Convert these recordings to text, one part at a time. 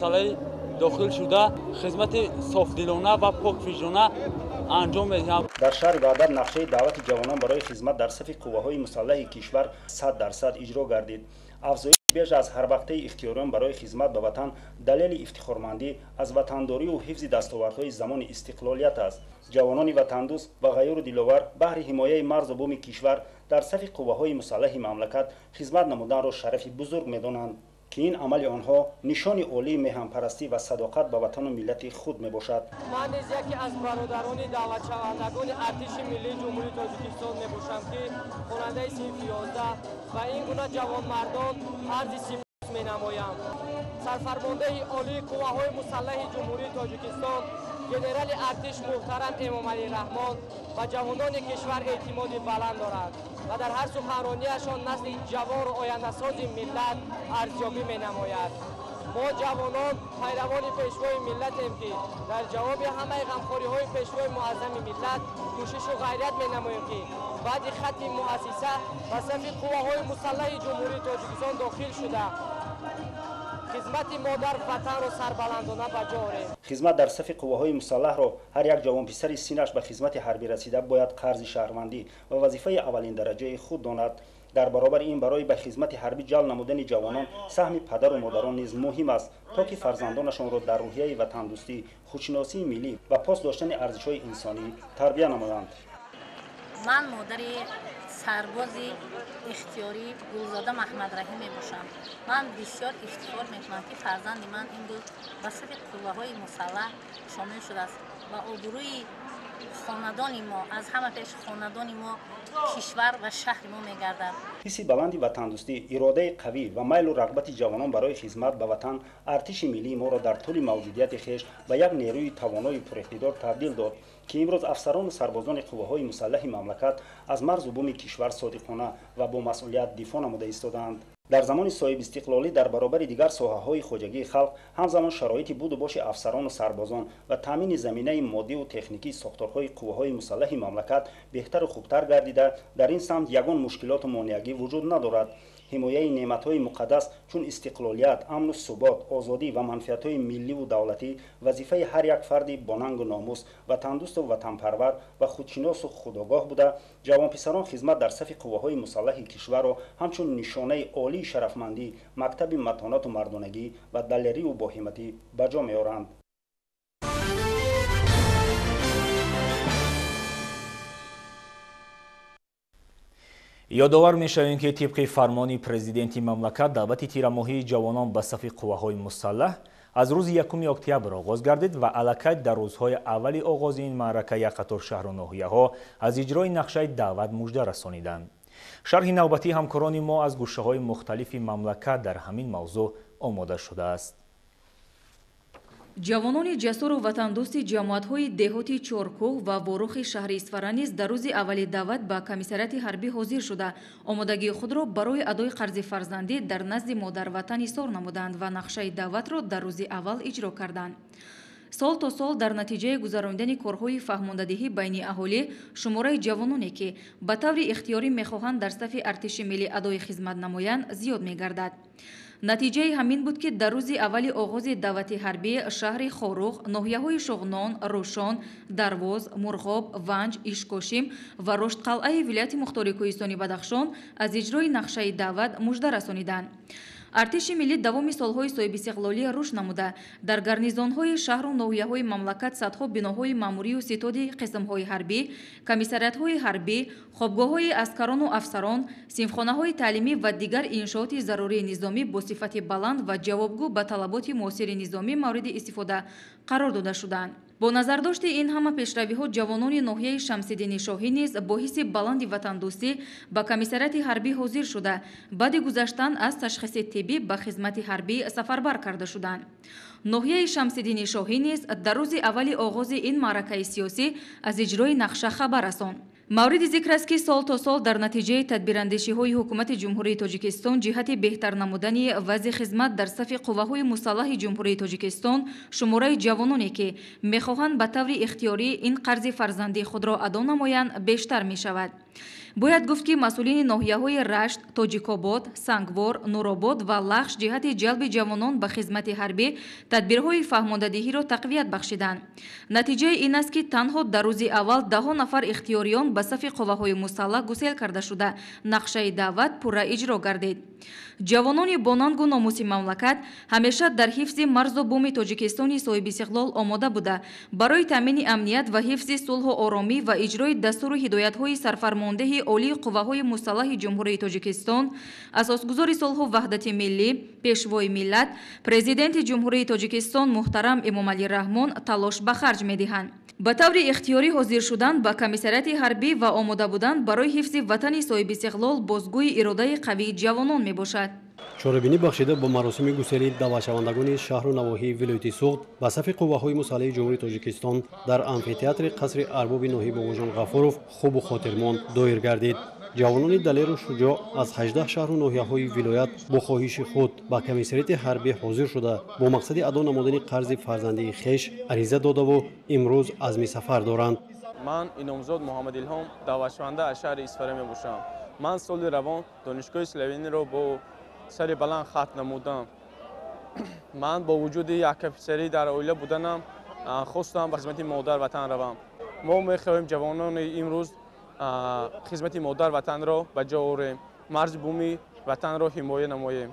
مسئله داخل شده خدمت صافدلانه و پاکفیژانه انجام میدهیم. در شهر بغداد نقشه دعوت جوانان برای خدمت در صف قوه‌های مسلح کشور 100% اجرا گردید. افزایش بیش از هر وقته اختیاریان برای خدمت به وطن دلیل افتخارمندی از وطنداری و حفظ دستاوردهای زمان استقلالیت است. جوانان وطندوست و غیر دلاور بهر حمایت مرز و بوم کشور در صف قوه‌های مسلح مملکت خدمت نمودن را شرف بزرگ می‌دانند که این عمل آنها نشان عالی میهن‌پرستی و صداقت به وطن و ملت خود میباشد. من نیز یکی از برادران دعوت شوندگان ارتش ملی جمهوری تاجیکستان میباشم که خواننده صنف 11 و این گونه جوانمردان عرض سپاس مینمایم. سرفرمانده عالی قوه‌های مسلح جمهوری تاجیکستان گنرال ارتش محترم امامعلی رحمان و جوانان کشور اعتماد بلند دارد و در هر سخنرانیشان نسل جوان و آینده‌ساز ملت ارزیابی می‌نماید. ما جوانان پیروان پیشوای ملتیم که در جواب همه غمخوری‌های پیشوای معظم ملت کوشش و غیرت می‌نماییم که بعد خط مؤسسه و صف قوه‌های مسلح جمهوری تاجیکستان داخل شده خدمت ما در وطن را سربلندانه بجا آوریم. خدمت در صف قوه‌های مسلح را هر یک جوان پسر سینه‌اش به خدمت حربی رسیده باید قرض شهروندی و وظیفه اولین درجه خود داند. در برابر این برای به خدمت حربی جلب نمودن جوانان سهم پدر و مادران نیز مهم است تا که فرزندانشان را در روحیه وطندوستی، خودشناسی ملی و پاس داشتن ارزش‌های انسانی تربیت نمایند. من مادر سرباز اختیاری گلزاده محمد رحیم باشم. من بسیار افتخار میکنم که فرزند من این روز به صف قوه‌های مسلح شامل شده است و آبروی خاندان ما از همه پیش خاندان ما کشور و شهر ما میگردد. حس بلند وطندوستی، اراده قوی و میل و رغبت جوانان برای خدمت به وطن ارتش ملی ما را در طول موجودیت خویش به یک نیروی توانای پراقتدار تبدیل داد که امروز افسران و سربازان قوه‌های مسلح مملکت از مرز و بوم کشور صادقانه و با مسئولیت دفاع نموده ایستادند. در زمان صاحب استقلالی در برابر دیگر ساحه‌های خواجگی خلق همزمان شرایط بود و باش افسران و سربازان و تامین زمینه مادی و تکنیکی ساختارهای قوه‌های مسلح مملکت بهتر و خوبتر گردیده در این سمت یگان مشکلات و مانعگی وجود ندارد. حمایت نعمت‌های مقدس چون استقلالیت، امن و ثبات، آزادی و منفعت‌های ملی و دولتی وظیفه هر یک فردی با ننگ و ناموس، وطندوست و وطنپرور و خودشناس و خودآگاه بوده. جوان پسران خدمت در صف قوه‌های مسلح کشور را همچون نشانه عالی شرفمندی، مکتب متانت و مردانگی و دلیری و باهمتی به جا می‌آورند. یادآور می‌شویم که طبق فرمان پرزیدنت مملکت دعوت تیرماهی جوانان به صف قوه‌های مسلح از روز 1 اکتبر آغاز گردید و الکد در روزهای اولی آغاز این معرکه یک قطار شهر و ناحیه‌ها از اجرای نقشه دعوت مژده رسانیدند. شرح نوبتی همکاران ما از گوشه‌های مختلف مملکت در همین موضوع آماده شده است. جوانان جسور و وطندوست جماعت‌های دهاتی چارکوه و ورخ شهر اصفهان نیز در روز اول دعوت به کمیسریات حربی حاضر شده آمادگی خود را برای ادای قرض فرزندی در نزد مادر وطن اظهار نمودند و نقشه دعوت را در روز اول اجرا کردند. سال تا سال در نتیجه گذراندن کارهای فهماندهی بین اهالی شماره جوانانی که به طور اختیاری می‌خواهند در صف ارتش ملی ادای خدمت نمایند زیاد می‌گردد. نتیجه همین بود که در روز اول آغاز دعوت حربی شهر خاروخ، ناحیه‌های شغنان، روشان، درواز، مرغاب، ونج، اشکاشیم و رشدقلعه ولایت مختار کوهستانی بدخشان از اجرای نقشه دعوت مژده رسانیدند. ارتش ملی دوام سالهای صاحب استقلالی رشد نموده در گارنیزون‌های شهر و ناحیه‌های مملکت صدها بناهای ماموری و ستاد قسم‌های حربی، کمیسریات‌های حربی، خوابگاه‌های عسکران و افسران، صنفخانه‌های تعلیمی و دیگر انشاءات ضروری نظامی با صفت بلند و جوابگو به طلبات معاصر نظامی مورد استفاده قرار داده شدند. با نظرداشت این همه پیشروی‌ها جوانان ناحیه شمس‌الدین شاهی نیز با حس بلند وطندوستی به کمیسریات حربی حاضر شده بعد گذشتن از تشخیص طبی به خدمت حربی سفربر کرده شدند. ناحیه شمس‌الدین شاهی نیز در روز اول آغاز این معرکه سیاسی از اجرای نقشه خبر رساند. مورد ذکر است که سال تا سال در نتیجه تدبیراندیشی‌های حکومت جمهوری تاجیکستان جهت بهتر نمودن وضع خدمت در صف قوه‌های مسلح جمهوری تاجیکستان شماره جوانانی که می‌خواهند به طور اختیاری این قرض فرزندی خود را ادا نمایند بیشتر می‌شود. бояд гуфт ки масъулини ноҳияҳои рашт, тоҷикобод, сангвор, нуробод ва лахш ҷиҳати ҷалби ҷавонон ба хизмати ҳарбӣ тадбирҳои фаҳмондадиҳиро тақвият бахшиданд. натиҷаи ин аст ки танҳо дар рӯзи аввал даҳо нафар ихтиёриён ба сафи қувваҳои мусаллаҳ гусел карда шуда нақшаи даъват пурра иҷро гардид. ҷавонони бо нангу номуси мамлакат ҳамеша дар ҳифзи марзу буми тоҷикистони соҳиби истиқлол омода буда барои таъмини амният ва ҳифзи сулҳу оромӣ ва иҷрои дастуру ҳидоятҳои сарфармондеҳи олии қувваҳои мусаллаҳи ҷумҳурии тоҷикистон, асосгузори сулҳу ваҳдати миллӣ, пешвои миллат, президенти ҷумҳурии тоҷикистон муҳтарам Эмомалӣ Раҳмон талош ба харҷ медиҳанд. ба таври ихтиёрӣ ҳозир шудан ба комиссарияти ҳарбӣ ва омода будан барои ҳифзи ватани соҳиби истиқлол бозгӯи иродаи қавии ҷавонон мебошад. чорабинӣ бахшида ба маросими гусели даъватшавандагони шаҳру навоҳии вилояти суғд ба сафи қувваҳои мусаллаҳи ҷумҳурии тоҷикистон дар амфитеатри қасри арбоби ноҳиб Овожон Ғафуров хубу хотирмон доир гардид. ҷавонони далеру шуҷоъ аз 18 шаҳру ноҳияҳои вилоят бо хоҳиши худ ба комиссарияти ҳарбӣ ҳозир шуда бо мақсади аዶ намудани қарзи фарзандии хеш ариза додаву имрӯз азми сафар доранд. ман иномзод Муҳаммад Илҳом даъватшаванда аз шаҳри Исфара мебошам. ман соли равон донишгоҳи Славениро бо сари баланд хат намудам. ман бо вуҷуди як офисерӣ дар оила буданам хостам ба хизмати модар ватан равам. мо мехоҳем ҷавонони имрӯз хизмати модар ватанро ба ҷо орем, марзи буми ватанро ҳимоя намоем.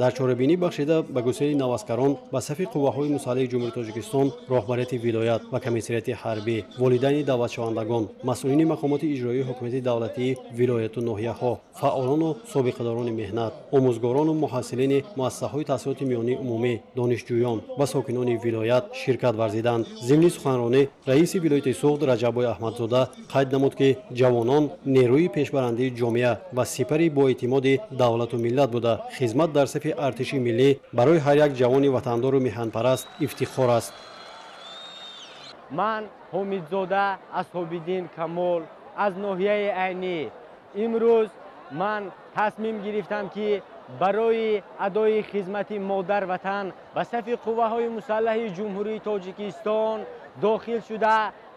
дар чорабинӣ бахшида ба гусели наваскарон ба сафи қувваҳои мусаллаҳи ҷумҳурии тоҷикистон роҳбарияти вилоят ва комиссарияти ҳарбӣ, волидайни даъватшавандагон, масъулини мақомоти иҷроии ҳокимияти давлатии вилояту ноҳияҳо, фаъолону собиқадорони меҳнат, омӯзгорону муҳассилини муассисаҳои таҳсилоти миёнии умумӣ, донишҷӯён ва сокинони вилоят ширкат варзиданд. зимни суханронӣ раиси вилояти суғд Раҷаббой Аҳмадзода қайд намуд ки ҷавонон нерӯи пешбарандии ҷомеа ва сипари боэътимоди давлату миллат буда хизмат дар сафи артиши миллӣ барои ҳар як ҷавони ватандору меҳанпараст ифтихор аст. ман ҳомидзода асҳобиддин Камол аз ноҳияи Айнӣ имрӯз ман тасмим гирифтам ки барои адои хизмати модар ватан ба сафи қувваҳои мусаллаҳи ҷумҳурии тоҷикистон дохил шуда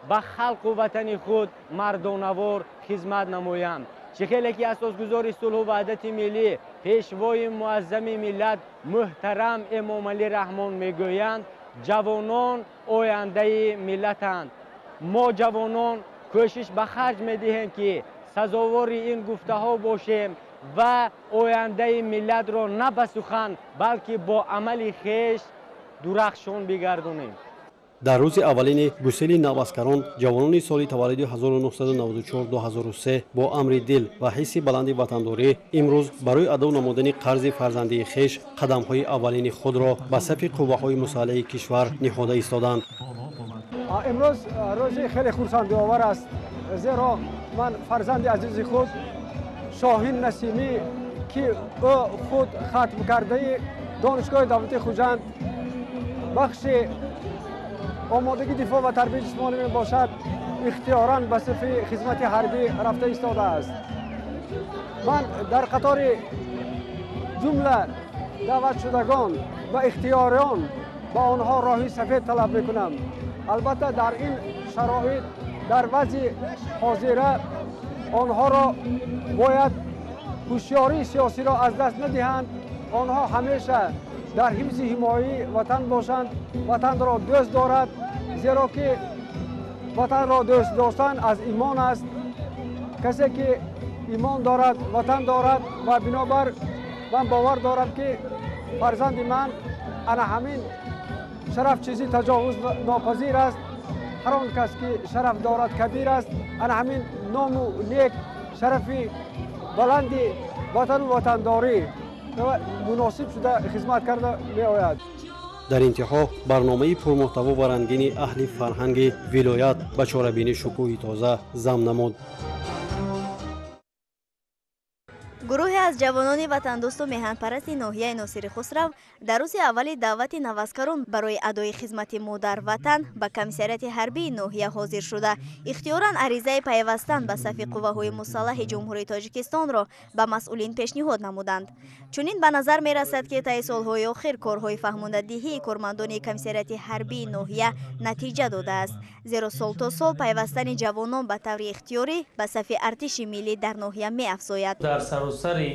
ба халқу ватани худ мардонавор хизмат намоям. чихеле ки асосгузори сулҳу ваҳдати миллӣ пешвои муаззами миллат муҳтарам Эмомалӣ Раҳмон мегӯянд, ҷавонон ояндаи миллатанд. мо ҷавонон кӯшиш ба харҷ медиҳем ки сазовори ин гуфтаҳо бошем ва ояндаи миллатро на ба сухан балки бо амали хеш дурахшон бигардонем. дар рӯзи аввалини гусели наваскарон ҷавонони соли таваллуди 1994-2003 бо амри дил ва ҳисси баланди ватандорӣ имрӯз барои адо намудани қарзи фарзандии хеш қадамҳои аввалини худро ба сафи қувваҳои мусаллаҳи кишвар ниҳода истоданд. имрӯз рӯзи хеле хурсандиовар аст, зеро ман фарзанди азизи худ Шоҳин Насимӣ ки ӯ худ хатм кардаи донишгоҳи давлати Хуҷанд бахши омодагӣ дифоъ ва тарбияи ҷисмонӣ мебошад, ихтиёран ба сафи хизмати ҳарбӣ рафта истодааст. ман дар қатори ҷумла даъватшудагон ва ихтиёриён ба онҳо роҳи сафед талаб мекунам. албатта дар ин шароит, дар вазъи ҳозира онҳоро бояд ҳушёрии сиёсиро аз даст надиҳанд. онҳо ҳамеша дар ҳифзи ҳимояи ватан бошанд, ватанро дӯст дорад, зеро ки ватанро дӯст доштан аз имон аст. касе ки имон дорад, ватан дорад ва бинобар ман бовар дорам ки фарзанди ман ана ҳамин шараф чизи таҷовуз нопазир аст. ҳар он кас ки шараф дорад кабир аст. ана ҳамин ному нек шарафи баланди ватану ватандорӣ муносиб шуда хизмат карда меояд. дар интиҳо барномаи пурмуҳтаво ва рангини аҳли фарҳанги вилоят ба чорабини шукӯҳи тоза зам намуд. гурӯҳи از جوانان وطندوست و میهنپرست ناحیه ناصر خسرو در روز اول دعوت نوازکاران برای ادای خدمت مادر وطن به کمیسریات حربی ناحیه حاضر شده اختیاراً عریضه پیوستن به صف قوه‌های مسلح جمهوری تاجیکستان را به مسئولین پیشنهاد نمودند. چنین به نظر می رسد که طی سالهای آخر کارهای فهماندهی کارمندان کمیسریات حربی ناحیه نتیجه داده است، زیرا سال تا سال پیوستن جوانان به طور اختیاری به صف ارتش ملی در ناحیه می افزاید. در سراسر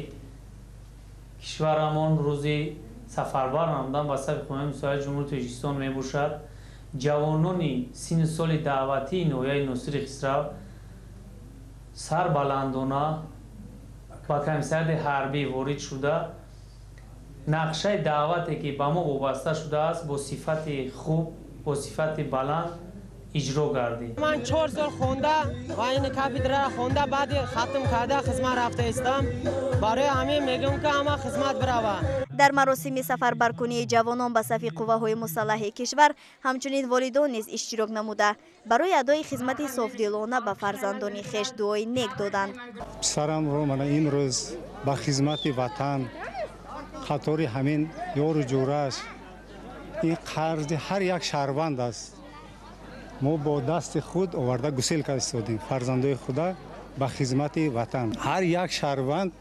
کشورمان روزی سفربر نمودن به صف قوه‌های مسلح جمهوری تاجیکستان می باشد. جوانان سن سال دعوتی ناحیه ناصر خسرو سربلندانه با کمیسریات حربی وارد شده نقشه دعوتی که به ما وابسته شده است با صفت خوب با صفت بلند اجرا گردید. من 4 سال خونده و این کاپیدرا خونده بعد ختم کرده خدمت رفته استم. برای همین میگم که همه خدمت بروه. در مراسم سفربرکنی جوانان به صف قوه‌های مسلح کشور همچنین والدان نیز اشتراک نموده برای ادای خدمت صافدلانه به فرزندان خویش دعای نیک دادند. پسرم رو من امروز به خدمت وطن خاطر همین یار جورش این قرض هر یک شهروند است. ما با دست خود آورده گسیل کردیم فرزندای خدا به خدمت وطن. هر یک شهروند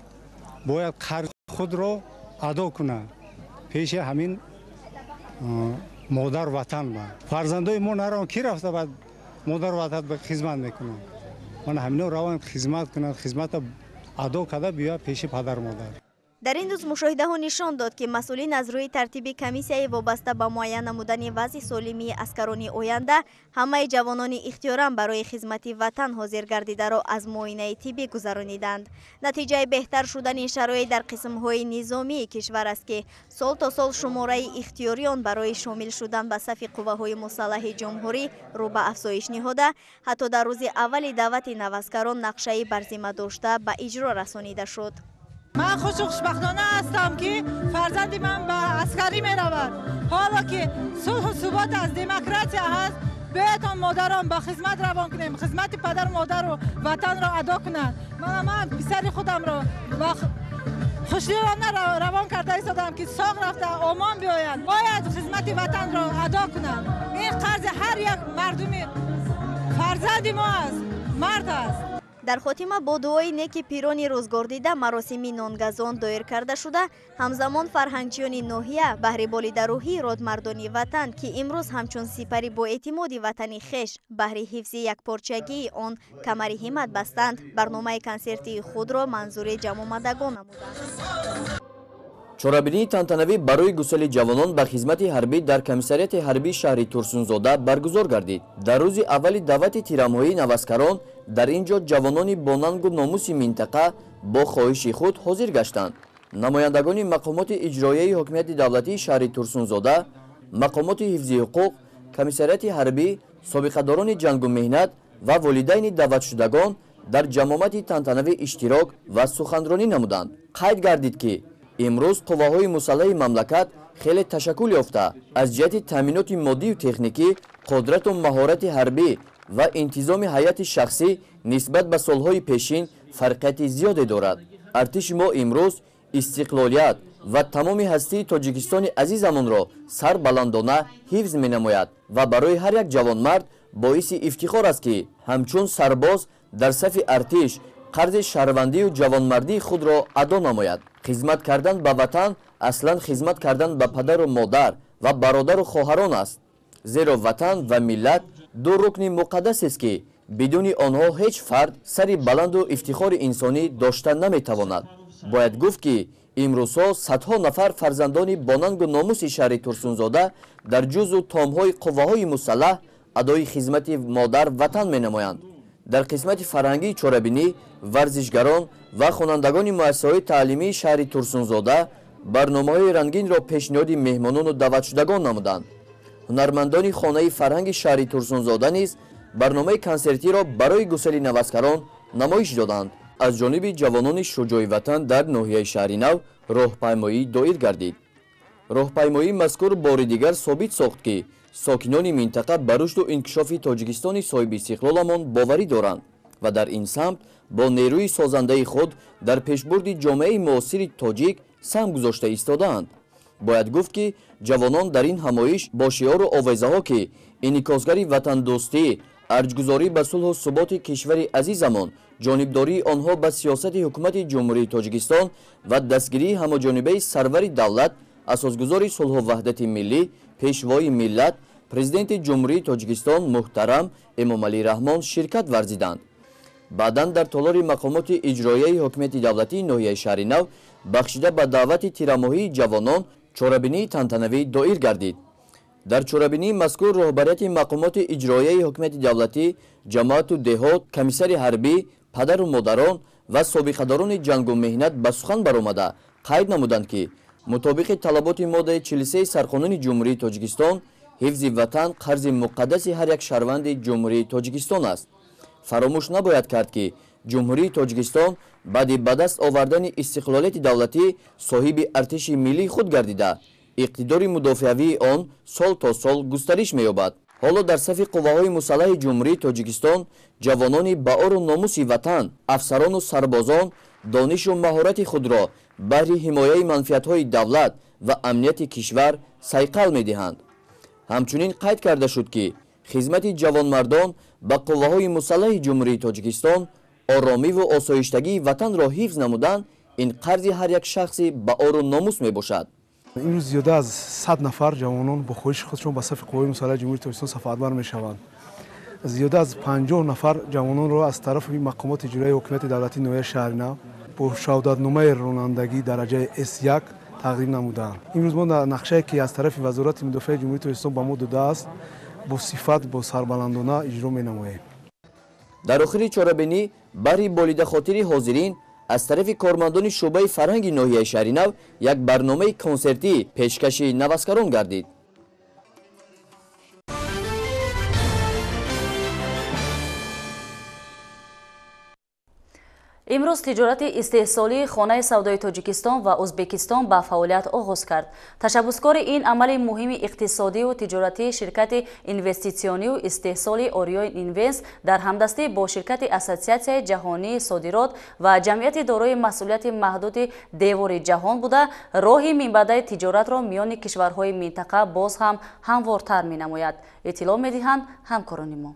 باید قرض خود را ادا کنه پیش همین مادر وطن. با فرزندای ما نران کی رفته بعد مادر وطن به خدمت میکنه. من همین روان خدمت کنه، خدمت ادا کرده بیا پیش پدر مادر. در این روز مشاهده ها نشان داد که مسئولین از روی ترتیب کمیسیای وابسته به معین نمودن وضع سالمی اسکران آینده همه جوانان اختیاراً برای خدمت وطن حاضر گردیده را از معاینه طبی گذرانیدند. نتیجه بهتر شدن شرایط در قسم‌های نظامی کشور است که سال تا سال شماره اختیاریان برای شامل شدن به صف قوه‌های مسلح جمهوری رو به افزایش نهاده، حتی در روز اول دعوت نوازکاران نقشه برزیمه داشته به اجرا رسانیده شد. من خوشبختانه هستم که فرزند من به عسکری می رود. حالا که صلح و ثبات از دموکراسی هست بیایید مادران به خدمت روان کنیم، خدمت پدر مادر و وطن را ادا کنند. من پسر خودم را خوشدلانه روان کرده ایستادم که ساق رفته عمان بیاید، باید خدمت وطن را ادا کنند. این قرض هر یک مردم فرزند ما است، مرد است. در خاتمه با دعای نیک پیران روزگار دیده مراسم نانگزان دایر کرده شده، همزمان فرهنگچیان ناحیه بهر بالیده روحی رادمردان وطن که امروز همچون سپری با اعتماد وطنی خویش بهر حفظ یکپارچگی آن کمر همت بستند، برنامه کنسرتی خود را منظور جمع آمدگان نمودند. چورابینی تانتانوی برای گسیل جوانان به خدمت حربی در کمیسریات حربی شهر ترسونزاده برگزار گردید. در روز اول دعوت تیرماهی نوازکاران در اینجا جوانان با ننگ و ناموس منطقه با خواهش خود حاضر گشتند. نمایندگان مقامات اجرایی حکومت دولتی شهر ترسونزاده، مقامات حفظی حقوق، کمیسریات حربی، سابقه‌داران جنگ و مهنت و والدین دعوت شدگان در جماعت تانتانوی اشتراک و سخنرانی نمودند. قید گردید که امروز قوه‌های مسلح مملکت خیلی تشکل یافته از جهت تامینات مادی و تکنیکی، قدرت و مهارت حربی و انتظام هیئت شخصی نسبت به سالهای پیشین فرقیت زیادی دارد. ارتش ما امروز استقلالیت و تمام هستی تاجیکستان عزیزمان را سربلندانه حفظ می نماید و برای هر یک جوانمرد باعث افتخار است که همچون سرباز در صف ارتش قرض شهروندی و جوانمردی خود را ادا نماید. خدمت کردن به وطن اصلا خدمت کردن به پدر و مادر و برادر و خواهران است، زیرا وطن و ملت دو رکن مقدس است که بدون آنها هیچ فرد سری بلند و افتخار انسانی داشتن نمیتواند. باید گفت که امروزها صدها نفر فرزندان با ننگ و ناموس شهر ترسونزاده در جزو تامهای قوه‌های مسلح ادای خدمت مادر وطن می نمایند. در قسمت فرهنگی چورابینی ورزشگران و خوانندگان مؤسسه‌های تعلیمی شهر ترسونزاده برنامه‌های رنگین را پیشنهاد مهمانان و دعوت شدگان نمودند. هنرمندان خانه فرهنگ شهر ترسونزاده نیز برنامه کنسرتی را برای گسیل نوازکاران نمایش دادند. از جانب جوانان شجاع وطن در ناحیه شهر نو راهپیمایی دایر گردید. راهپیمایی مذکور بار دیگر ثابت ساخت که ساکنان منطقه به رشد و انکشاف تاجیکستان صاحب استقلالمان باوری دارند و در این سمت бо нерӯи созандаи худ дар пешбурди ҷомеаи муосири тоҷик сам гузошта истодаанд. бояд гуфт ки ҷавонон дар ин ҳамоиш бо шиору овезаҳо ки инъикосгари ватандӯстӣ, арҷгузорӣ ба сулҳу суботи кишвари азизамон, ҷонибдории онҳо ба сиёсати ҳукумати ҷумҳурии Тоҷикистон ва дастгирии ҳамаҷонибаи сарвари давлат, асосгузори сулҳу ваҳдати миллӣ, пешвои миллат, президенти ҷумҳурии Тоҷикистон муҳтарам Эмомалӣ Раҳмон ширкат варзиданд. баъдан дар толори мақомоти иҷроияи ҳокимияти давлатии ноҳияи шаҳри нав бахшида ба даъвати тирамоҳии ҷавонон чорабинии тантанавӣ доир гардид. дар чорабинии мазкур роҳбарияти мақомоти иҷроияи ҳокимияти давлатӣ, ҷамоату деҳот, комиссари ҳарбӣ, падару модарон ва собиқадорони ҷангу меҳнат ба сухан баромада қайд намуданд ки мутобиқи талаботи моддаи 43 Сарқонуни ҷумҳурии Тоҷикистон, ҳифзи ватан қарзи муқаддаси ҳар як шаҳрванди ҷумҳурии Тоҷикистон аст. фаромӯш набояд кард ки ҷумҳурии Тоҷикистон баъди ба даст овардани истиқлолияти давлатӣ соҳиби артиши миллии худ гардида, иқтидори мудофиавии он сол то сол густариш меёбад. ҳоло дар сафи қувваҳои мусаллаҳи ҷумҳурии Тоҷикистон ҷавонони баору номуси ватан, афсарону сарбозон донишу маҳорати худро баҳри ҳимояи манфиатҳои давлат ва амнияти кишвар сайқал медиҳанд. ҳамчунин қайд карда шуд ки хизмати ҷавонмардон ба қувваҳои мусаллаҳи ҷумҳурии Тоҷикистон оромиву осоиштагии ватанро ҳифз намудан ин қарзи ҳар як шахси баору номус мебошад. имрӯз зиёда аз 100 нафар ҷавонон бо хоҳиши худшон ба сафи қувваҳои мусаллаҳи ҷумҳурии Тоҷикистон сафарбар мешаванд. зиёда аз 50 нафар ҷавононро аз тарафи мақомоти иҷроияи ҳокимияти давлатии ноҳияи шаҳри нав бо шаҳодатномаи ронандагӣ дараҷаи S1 тақдим намудаанд. имрӯз мо нақшае ки аз тарафи вазорати мудофиаи ҷумҳурии Тоҷикистон ба мо додааст бо сифат бо сарбаландона иҷро менамоем. дар охири чорабинӣ баҳри болидахотири ҳозирин аз тарафи кормандони шӯъбаи фарҳанги ноҳияи шаҳри нав як барномаи консертӣ пешкаши наваскарон гардид. имрӯз тиҷорати истеҳсолии хонаи савдои Тоҷикистон ва Ӯзбекистон ба фаъолият оғоз кард. Ташаббускори ин амали муҳими иқтисодию тиҷоратии ширкати инвеститсионию истеҳсоли Orion Invest дар ҳамдастӣ бо ширкати Ассотсиатсияи ҷаҳонии содирот ва ҷамъияти дорои масъулияти маҳдуди Девори ҷаҳон буда роҳи минбаъдаи тиҷоратро миёни кишварҳои минтақа боз ҳам ҳамвортар менамояд. иттилоъ медиҳанд ҳамкорони мо.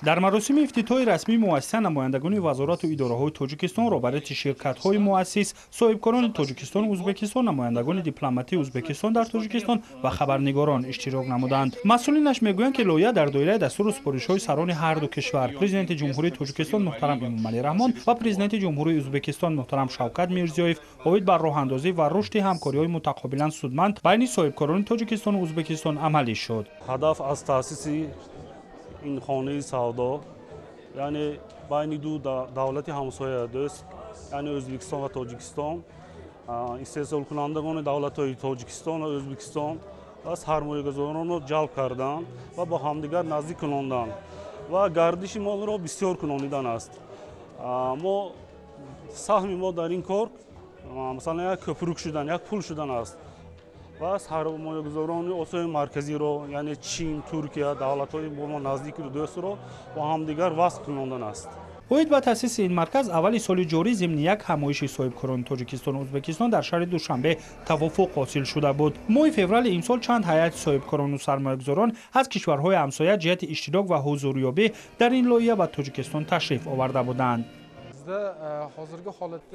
дар маросими ифтитоҳи расмии муассиса намояндагони вазорату идораҳои Тоҷикистон, роҳбарияти ширкатҳои муассис, соҳибкорони Тоҷикистон, Ӯзбекистон, намояндагони дипломатии Ӯзбекистон дар Тоҷикистон ва хабарнигорон иштирок намуданд. масъулинаш мегӯянд ки лоиҳа дар доираи дастуру супоришҳои сарони ҳарду кишвар, президенти ҷумҳурии Тоҷикистон муҳтарам Эмомалӣ Раҳмон ва президенти ҷумҳурии Ӯзбекистон муҳтарам Шавкат Мирзиёев оид бар роҳандозӣ ва рушди ҳамкориҳои мутақобилан судманд байни соҳибкорони Тоҷикистону Ӯзбекистон амалӣ шуд. ҳадаф аз таъсиси ин хонаи савдо, яъне байни ду давлати ҳамсоя дӯст, яъне Ӯзбекистон ва Тоҷикистон, истеҳсолкунандагони давлатҳои Тоҷикистон ва Ӯзбекистон ва сармоягузоронро ҷалб кардан ва ба ҳамдигар наздик кунондан ва гардиши молро бисёр кунонидан аст. мо саҳми мо дар ин кор масалан як кӯпрук шудан, як пул шудан аст ва сармоягузорони Осиёи марказиро, яъне Чин, Туркия, давлатҳои бо мо наздику дӯстро ба ҳамдигар васл кунондан аст. оид ба таъсиси ин марказ аввали соли ҷорӣ зимни як ҳамоиши соҳибкорони Тоҷикистону Ӯзбекистон дар шаҳри Душанбе тавофуқ ҳосил шуда буд. моҳи феврали имсол чанд ҳайати соҳибкорону сармоягузорон аз кишварҳои ҳамсоя ҷиҳати иштирок ва ҳузурёбӣ дар ин лоиҳа ба Тоҷикистон ташриф оварда буданд.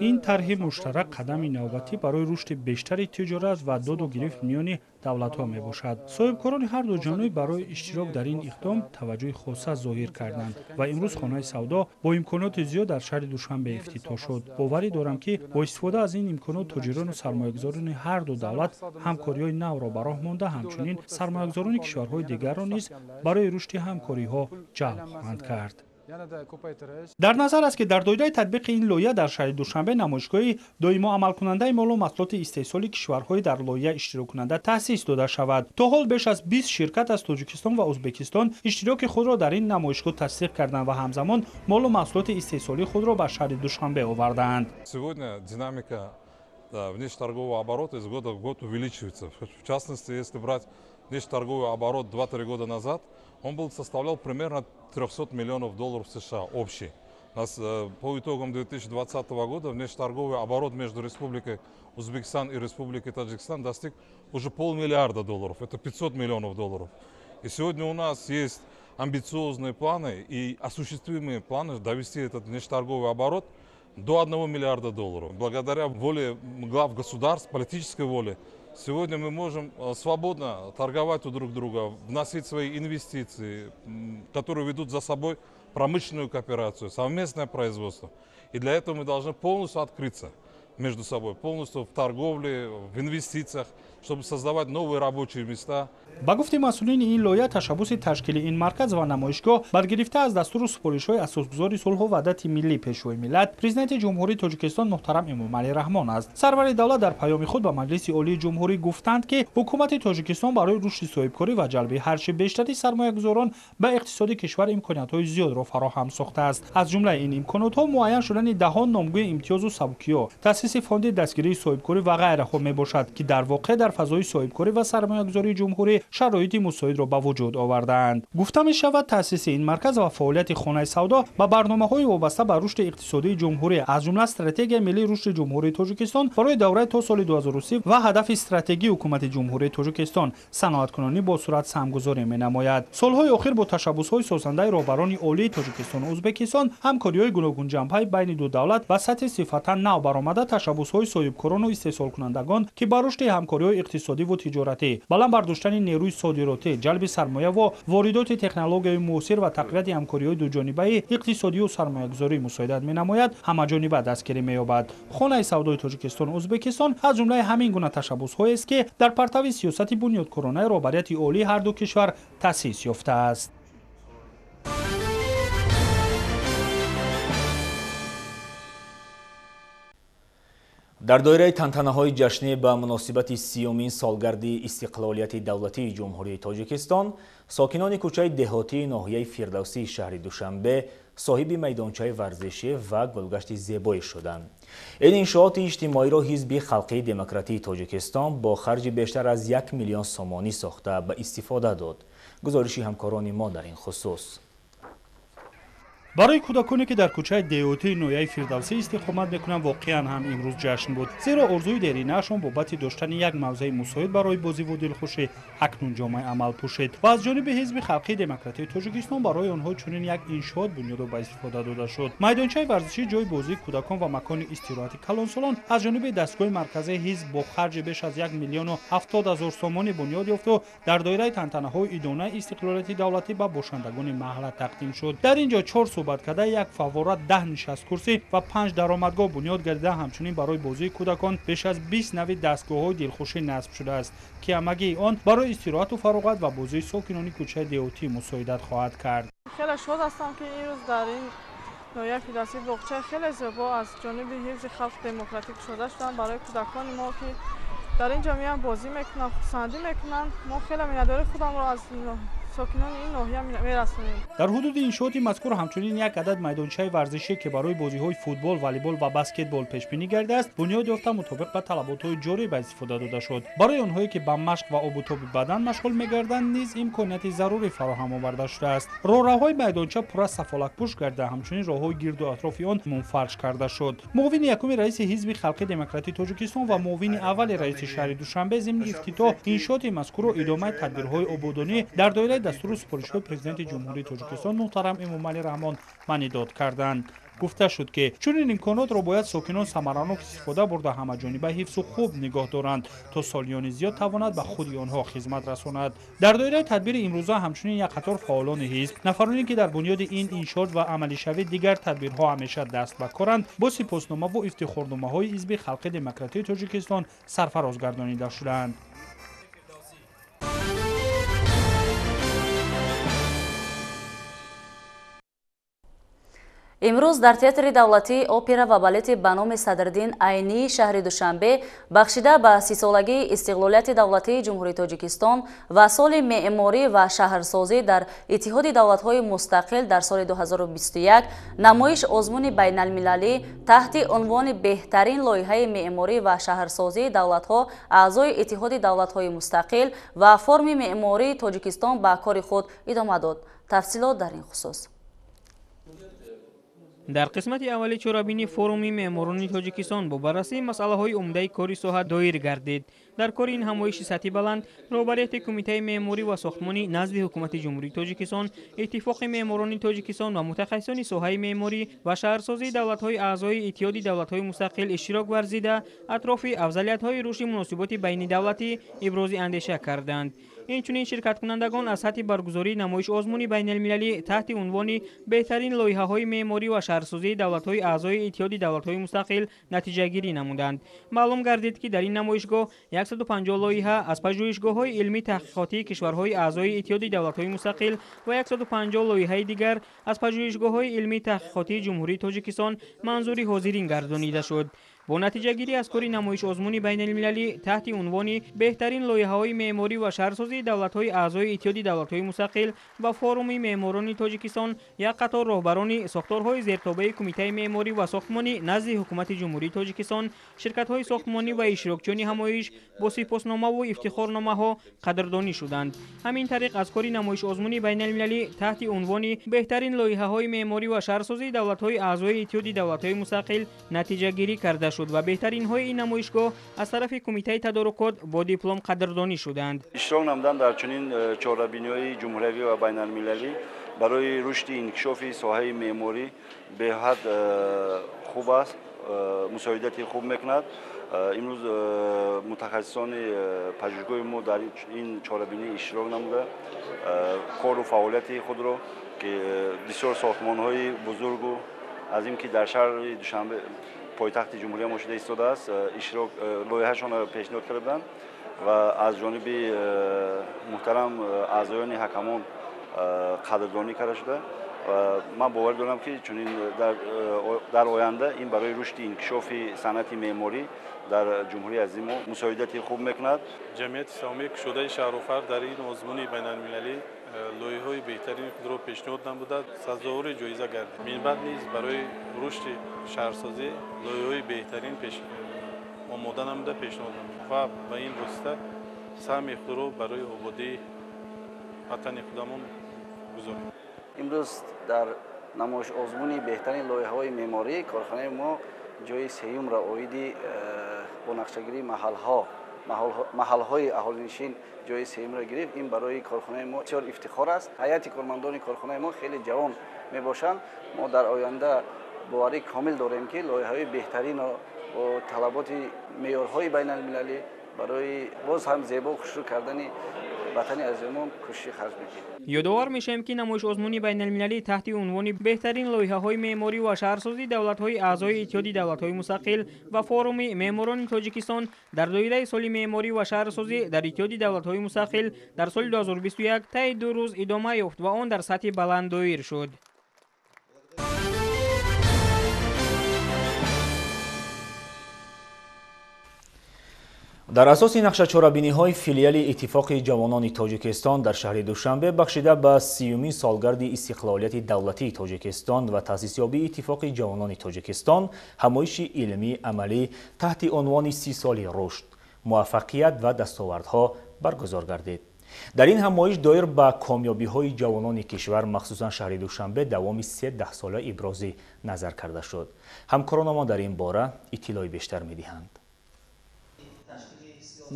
ин тарҳи муштарак қадами навбатӣ барои рушди бештари тиҷорат ва доду гирифт миёни давлатҳо мебошад. соҳибкорони ҳарду ҷониб барои иштирок дар ин иқдом таваҷҷӯҳи хоса зоҳир карданд ва имрӯз хонаи савдо бо имконоти зиёд дар шаҳри Душанбе ифтитоҳ шуд. боварӣ дорам ки бо истифода аз ин имконот тоҷирону сармоягузорони ҳарду давлат ҳамкориҳои навро ба роҳ монда, ҳамчунин сармоягузорони кишварҳои дигарро низ барои рушди ҳамкориҳо ҷалб хоҳанд кард. дар назар аст ки дар доираи татбиқи ин лоиҳа дар шаҳри Душанбе намоишгоҳи доимо амалкунандаи молу маҳсулоти истеҳсоли кишварҳои дар лоиҳа иштироккунанда таъсис дода шавад. то ҳол беш аз 20 ширкат аз Тоҷикистон ва Ӯзбекистон иштироки худро дар ин намоишгоҳ тасдиқ карданд ва ҳамзамон молу маҳсулоти истеҳсолии худро ба шаҳри Душанбе овардаанд. Сегодня динамика внешнеторгового оборота из года в год увеличивается. В частности, если брать внешнеторговый оборот 2-3 года назад, он составлял примерно $300 миллионов США общий. У нас по итогам 2020 года внешнеторговый оборот между Республикой Узбекистан и Республикой Таджикистан достиг уже $500 миллиарда. Это 500 миллионов долларов. И сегодня у нас есть амбициозные планы и осуществимые планы довести этот внешнеторговый оборот до $1 миллиарда. Благодаря воле глав государств, политической воле, сегодня мы можем свободно торговать друг друга, вносить свои инвестиции, которые ведут за собой промышленную кооперацию, совместное производство. И для этого мы должны полностью открыться между собой, полностью в торговле, в инвестициях, чтобы создавать новые рабочие места. ба гуфти масъулини ин лоиҳа ташаббуси ташкили ин марказ ва намоишгоҳ баргирифта аз дастуру супоришҳои асосгузори сулҳу ваҳдати миллӣ пешвои миллат президенти ҷумҳурии тоҷикистон муҳтарам эмомалӣ раҳмон аст. Сарвари давлат дар паёми худ ба маҷлиси олии ҷумҳурӣ гуфтанд ки ҳукумати тоҷикистон барои рушди соҳибкорӣ ва ҷалби ҳарчи бештари сармоягузорон ба иқтисоди кишвар имкониятҳои зиёдро фароҳам сохтааст. аз ҷумлаи ин имконотҳо муайян шудани даҳон номгӯи имтиёзу сабукиё, таъсиси фонди дастгирии соҳибкорӣ ва ғайраҳо мебошад ки дар воқеъ дар фазои соҳибкорӣ ва сармоягузории ҷумҳурӣ шароити мусоидро ба вуҷуд овардаанд. гуфта мешавад таъсиси ин марказ ва фаъолияти хонаи савдо ба барномаҳои вобаста ба рушди иқтисодии ҷумҳурӣ аз ҷумла стратегияи миллии рушди ҷумҳурии тоҷикистон барои давраи то соли 2030 ва ҳадафи стратегии ҳукумати ҷумҳурии тоҷикистон саноаткунонӣ бо сурат самгузорӣ менамояд. солҳои охир бо ташаббусҳои созандаи роҳбарони олии тоҷикистону ӯзбекистон ҳамкориҳои гуногунҷанбҳаи байни ду давлат ба сатҳи сифатан нав баромада ташаббусҳои соҳибкорону истеҳсолкунандагон ки ба рушди ҳамкориҳои иқтисодиву тиҷоратӣ, баланд бардоштани нерӯи содиротӣ, ҷалби сармоя ва воридоти технологияи муосир ва тақвияти ҳамкориҳои дуҷонибаи иқтисодию сармоягузорӣ мусоидат менамояд, ҳамаҷониба дастгирӣ меёбад. хонаи савдои тоҷикистону ӯзбекистон аз ҷумлаи ҳамин гуна ташаббусҳоест ки дар партави сиёсати бунёдкоронаи роҳбарияти олии ҳарду кишвар таъсис ёфтааст. дар доираи тантанаҳои ҷашнӣ ба муносибати 30-умин солгарди истиқлолияти давлатии ҷумҳурии тоҷикистон, сокинони кӯчаи деҳотии ноҳияи фирдавсии шаҳри Душанбе соҳиби майдончаи варзишӣ ва гулгашти зебое шуданд. ин иншооти иҷтимоиро ҳизби халқии демократии тоҷикистон бо харҷи бештар аз 1 миллион сомонӣ сохта ба истифода дод. гузориши ҳамкорони мо дар ин хусус. барои кӯдаконе ки дар кӯчаи деҳотии ноҳияи фирдавсӣ истиқомат мекунанд воқеан ҳам имрӯз ҷашн буд, зеро орзуи деринаашон бобати доштани як мавзеи мусоид барои бозиву дилхушӣ акнун ҷомаи амал пӯшид ва аз ҷониби ҳизби халқии демократии тоҷикистон барои онҳо чунин як иншоот бунёдо ба истифода дода шуд. майдончаи варзишӣ ҷойи бозии кӯдакон ва макони истироҳати калонсолон аз ҷониби дастгоҳи марказии ҳизб бо харҷи беш аз 1 миллиону 70 ҳазор сомонӣ бунёд ёфту дар доираи тантанаҳои идонаи истиқлолияти давлатӣ ба бошандагони маҳалла тақдим шуд. дар ин ҷо 4 суҳбат карда як фаввора, 10 нишасткурсӣ ва 5 даромадгоҳ бунёд гардида, ҳамчунин барои бозии кӯдакон беш аз 20 нави дастгоҳҳои дилхушӣ насб шудааст ки ҳамагии он барои истироҳату фароғат ва бозии сокинони кӯчаи деҳотӣ мусоидат хоҳад кард. хеле шод ҳастам ки имрӯз дар ин ноҳияи фирдавсӣ боғчаи хеле зебо аз ҷониби ҳизби халқи демократӣ кушода шуданд барои кӯдакони мо ки дар ин ҷо меянд бозӣ мекунанд, хурсандӣ мекунанд. мо хеле миннатдории худамро аз сокинони ин ноҳия мерасонем. дар ҳудуди иншооти мазкур ҳамчунин як адад майдончаи варзишӣ ки барои бозиҳои футбол, волейбол ва баскетбол пешбинӣ гардааст, бунёд ёфта мутобиқ ба талаботҳои ҷорӣ ба истифода дода шуд. барои онҳое ки ба машқ ва обутоби бадан машғул мегарданд низ имконияти зарури фароҳам оварда шудааст. роҳраҳои майдонча пурра сафолакпӯш гарда, ҳамчунин роҳҳои гирду атрофи он мунфарш карда шуд. муовини якуми раиси ҳизби халқии демократии тоҷикистон ва муовини аввали раиси шаҳри Душанбе зимни ифтитоҳ иншооти мазкурро идомаи тадбирҳои ободонӣ дар доираи дастури супоришҳои президенти ҷумҳурии тоҷикистон муҳтарам эмомалӣ раҳмон манидод карданд. гуфта шуд ки чунин имконотро бояд сокинон самаранок истифода бурда ҳамаҷониба ҳифзу хуб нигоҳ доранд то солиёни зиёд тавонад ба худи онҳо хизмат расонад. дар доираи тадбири имрӯза ҳамчунин як қатор фаъолони ҳизб, нафароне ки дар бунёди ин иншоот ва амалишавии дигар тадбирҳо ҳамеша даст ба коранд, бо сипосномаву ифтихорномаҳои ҳизби халқии демократии тоҷикистон сарфароз гардонида шуданд. имрӯз дар театри давлатии опера ва балети ба номи Садриддин Айнии шаҳри Душанбе бахшида ба 30-солагии истиқлолияти давлатии ҷумҳурии Тоҷикистон ва соли меъморӣ ва шаҳрсозӣ дар Иттиҳоди давлатҳои мустақил дар соли 2021 намоиш озмуни байналмилалӣ таҳти унвони беҳтарин лоиҳаи меъморӣ ва шаҳрсозии давлатҳо аъзои Иттиҳоди давлатҳои мустақил ва форми меъмории Тоҷикистон ба кори худ идома дод. тафсилот дар ин хусус. дар қисмати аввали чорабини форуми меъморони тоҷикистон бо баррасии масъалаҳои умдаи кори соҳа доир гардид. дар кори ин ҳамоиши сатҳи баланд роҳбарияти кумитаи меъморӣ ва сохтмонӣ назди ҳукумати ҷумҳурии тоҷикистон, иттифоқи меъморони тоҷикистон ва мутахассисони соҳаи меъморӣ ва шаҳрсозии давлатҳои аъзои иттиҳоди давлатҳои мустақил иштирок варзида атрофи афзалиятҳои рушди муносиботи байнидавлатӣ ибрози андеша карданд. инчунин ширкаткунандагон аз сатҳи баргузории намоиш озмуни байналмилалӣ таҳти унвони беҳтарин лоиҳаҳои меъморӣ ва шаҳрсозии давлатҳои аъзои иттиҳоди давлатҳои мустақил натиҷагирӣ намуданд. маълум гардид ки дар ин намоишгоҳ 150 лоиҳа аз пажӯҳишгоҳҳои илмӣ таҳқиқотии кишварҳои аъзои иттиҳоди давлатҳои мустақил ва 150 лоиҳаи дигар аз пажӯҳишгоҳҳои илмӣ таҳқиқотии ҷумҳурии тоҷикистон манзури ҳозирин гардонида шуд. бо натиҷагирӣ аз кори намоишозмуни байналмилалӣ таҳти унвони беҳтарин лоиҳаҳои меъморӣ ва шаҳрсозии давлатҳои аъзои иттиҳоди давлатҳои мустақил ва форуми меъморони тоҷикистон як қатор роҳбарони сохторҳои зертобаи кумитаи меъморӣ ва сохтмонӣ назди ҳукумати ҷумҳурии тоҷикистон, ширкатҳои сохтмонӣ ва иштирокчиёни ҳамоиш бо сипосномаву ифтихорномаҳо қадрдонӣ шуданд. ҳамин тариқ аз кори намоишозмуни байналмилалӣ таҳти унвони беҳтарин лоиҳаҳои меъморӣ ва шаҳрсозии давлатҳои аъзои иттиҳоди давлатҳои мустақил натиҷагирӣ карда шуд ва беҳтаринҳои ин намоишгоҳ аз тарафи кумитаи тадорукот бо диплом қадрдонӣ шуданд. иштирок намудан дар чунин чорабиниҳои ҷумҳуриявӣ ва байналмилалӣ барои рушди инкишофи соҳаи меъморӣ беҳад хуб аст, мусоидати хуб мекунад. имрӯз мутахассисони пажӯҳишгоҳи мо дар ин чорабинӣ иштирок намуда кору фаъолияти худро ки бисёр сохтмонҳои бузургу аз ин ки дар шаҳри душанбе пойтахти ҷумҳурия мо шуда истодааст иштирок лоиҳаашонро пешниҳод карда буданд ва аз ҷониби муҳтарам аъзоёни ҳакамон қадрдонӣ карда шуда ва ман бовар дорам ки чунин дар оянда ин барои рушди инкишофи санъати меъморӣ дар ҷумҳурии азизи мо мусоидати хуб мекунад. ҷамъияти исломии кушодаи шаҳруфар дар ин озмуни байналмилалӣ лоиҳаҳои беҳтарини худро пешниҳод намуда сазовори ҷоиза гардид. минбаъд низ барои рушди шаҳрсозӣ лоиҳаҳои беҳтарин омода намуда пешниҳод намуда ва ба ин восита саҳми худро барои ободии ватани худамон гузорем. имрӯз дар намоишозмуни беҳтарин лоиҳаҳои меъморӣ корхонаи мо ҷои сеюмро оиди бо нақшагирии маҳалҳои аҳолинишин ҷои сеюмро гирифт. ин барои корхонаи мо бисёр ифтихор аст. ҳайати кормандони корхонаи мо хеле ҷавон мебошанд. мо дар оянда боварӣ комил дорем ки лоиҳаҳои беҳтаринро бо талаботи меъёрҳои байналмилалӣ барои боз ҳам зебо хушрӯ кардани ватани азизимон кӯшиши харҷ мекунем. ёдовар мешавем ки намоишозмуни байналмилалӣ таҳти унвони беҳтарин лоиҳаҳои меъморӣ ва шаҳрсозии давлатҳои аъзои иттиҳоди давлатҳои мустақил ва форуми меъморони тоҷикистон дар доираи соли меъморӣ ва шаҳрсозӣ дар иттиҳоди давлатҳои мустақил дар соли 2021 таи 2 рӯз идома ёфт ва он дар сатҳи баланд доир шуд. дар асоси нақшачорабиниҳои филиали иттифоқи ҷавонони тоҷикистон дар шаҳри душанбе бахшида ба 30-юмин солгарди истиқлолияти давлатии тоҷикистон ва таъсисёбии иттифоқи ҷавонони тоҷикистон ҳамоиши илмӣ амалӣ таҳти унвони 30 соли рушд, муваффақият ва дастовардҳо баргузор гардид. дар ин ҳамоиш доир ба комёбиҳои ҷавонони кишвар махсусан шаҳри душанбе давоми 3 даҳсола ибрози назар карда шуд. ҳамкорономо дар ин бора иттилои бештар медиҳанд.